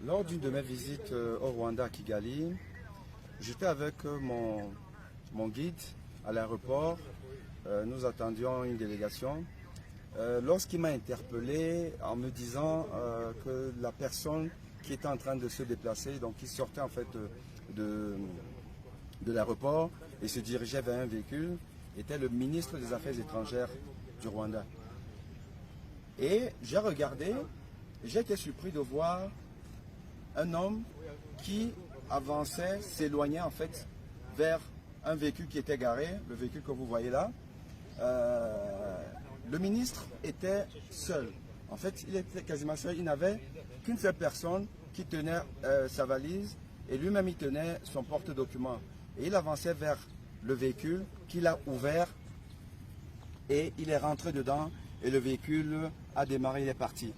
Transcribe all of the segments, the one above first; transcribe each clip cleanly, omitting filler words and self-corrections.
Lors d'une de mes visites au Rwanda à Kigali, j'étais avec mon guide à l'aéroport. Nous attendions une délégation. Lorsqu'il m'a interpellé en me disant que la personne qui était en train de se déplacer, donc qui sortait en fait de l'aéroport et se dirigeait vers un véhicule, était le ministre des Affaires étrangères du Rwanda. Et j'ai regardé, j'ai été surpris de voir un homme qui avançait, s'éloignait en fait vers un véhicule qui était garé, le véhicule que vous voyez là. Le ministre était seul. En fait, il était quasiment seul. Il n'avait qu'une seule personne qui tenait sa valise et lui-même il tenait son porte-document. Et il avançait vers le véhicule qu'il a ouvert et il est rentré dedans et le véhicule a démarré, il est parti.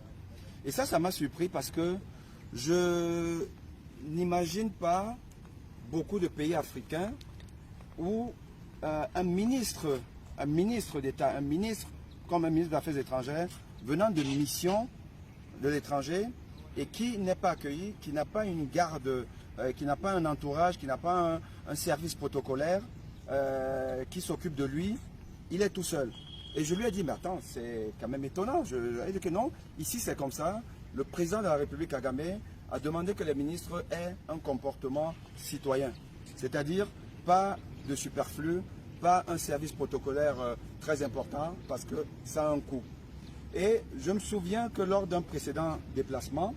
Et ça m'a surpris parce que je n'imagine pas beaucoup de pays africains où un ministre d'État, un ministre comme un ministre des Affaires étrangères, venant de mission de l'étranger et qui n'est pas accueilli, qui n'a pas une garde, qui n'a pas un entourage, qui n'a pas un service protocolaire qui s'occupe de lui, il est tout seul. Et je lui ai dit, mais attends, c'est quand même étonnant. Je lui ai dit que non, ici c'est comme ça. Le président de la République Kagame a demandé que les ministres aient un comportement citoyen. C'est-à-dire pas de superflu, pas un service protocolaire très important parce que ça a un coût. Et je me souviens que lors d'un précédent déplacement,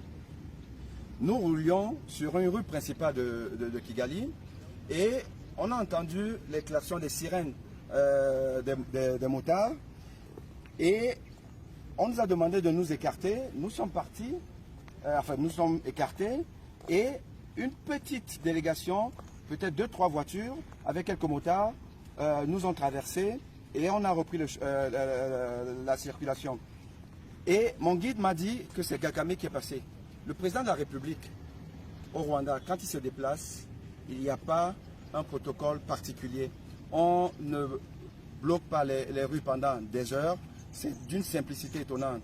nous roulions sur une rue principale de Kigali et on a entendu les klaxons des sirènes des motards et on nous a demandé de nous écarter. Nous sommes partis, nous sommes écartés et une petite délégation, peut-être 2-3 voitures avec quelques motards, nous ont traversé et on a repris la circulation. Et mon guide m'a dit que c'est Kagame qui est passé. Le président de la République au Rwanda, quand il se déplace, il n'y a pas un protocole particulier. On ne bloque pas les rues pendant des heures. C'est d'une simplicité étonnante.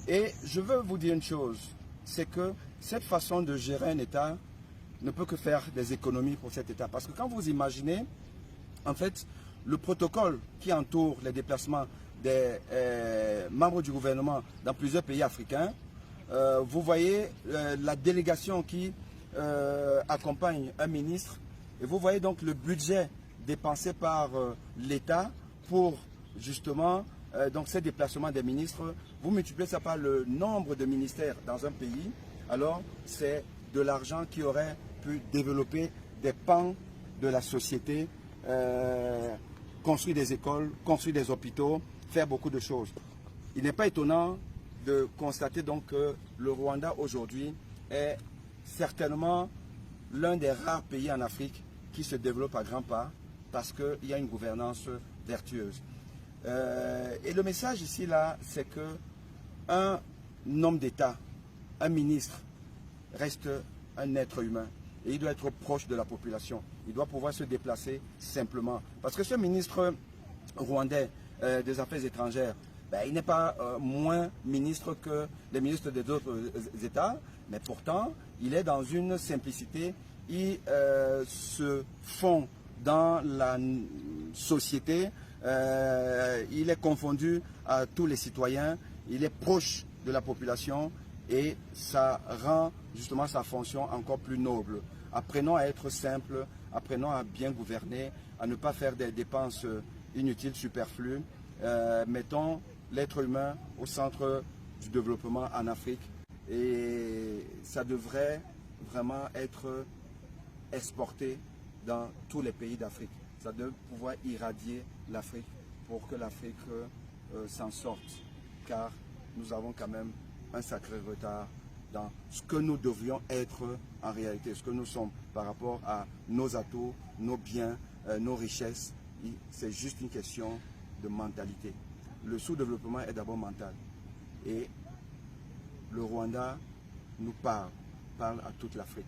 Et je veux vous dire une chose, c'est que cette façon de gérer un État ne peut que faire des économies pour cet État. Parce que quand vous imaginez, en fait, le protocole qui entoure les déplacements des membres du gouvernement dans plusieurs pays africains, vous voyez la délégation qui accompagne un ministre et vous voyez donc le budget dépensé par l'État pour justement donc ces déplacements des ministres. Vous multipliez ça par le nombre de ministères dans un pays, alors c'est de l'argent qui aurait pu développer des pans de la société, construire des écoles, construire des hôpitaux, faire beaucoup de choses. Il n'est pas étonnant de constater donc que le Rwanda aujourd'hui est certainement l'un des rares pays en Afrique qui se développe à grands pas parce qu'il y a une gouvernance vertueuse. Et le message ici, là, c'est que un homme d'État, un ministre, reste un être humain. Et il doit être proche de la population. Il doit pouvoir se déplacer simplement. Parce que ce ministre rwandais des Affaires étrangères, ben, il n'est pas moins ministre que les ministres des autres États, mais pourtant, il est dans une simplicité. Il se fond dans la société. Il est confondu à tous les citoyens. Il est proche de la population. Et ça rend justement sa fonction encore plus noble. Apprenons à être simples, apprenons à bien gouverner, à ne pas faire des dépenses inutiles, superflues. Mettons l'être humain au centre du développement en Afrique. Et ça devrait vraiment être exporté dans tous les pays d'Afrique. Ça devrait pouvoir irradier l'Afrique pour que l'Afrique s'en sorte. Car nous avons quand même un sacré retard dans ce que nous devrions être en réalité, ce que nous sommes par rapport à nos atouts, nos biens, nos richesses. C'est juste une question de mentalité. Le sous-développement est d'abord mental. Et le Rwanda nous parle à toute l'Afrique.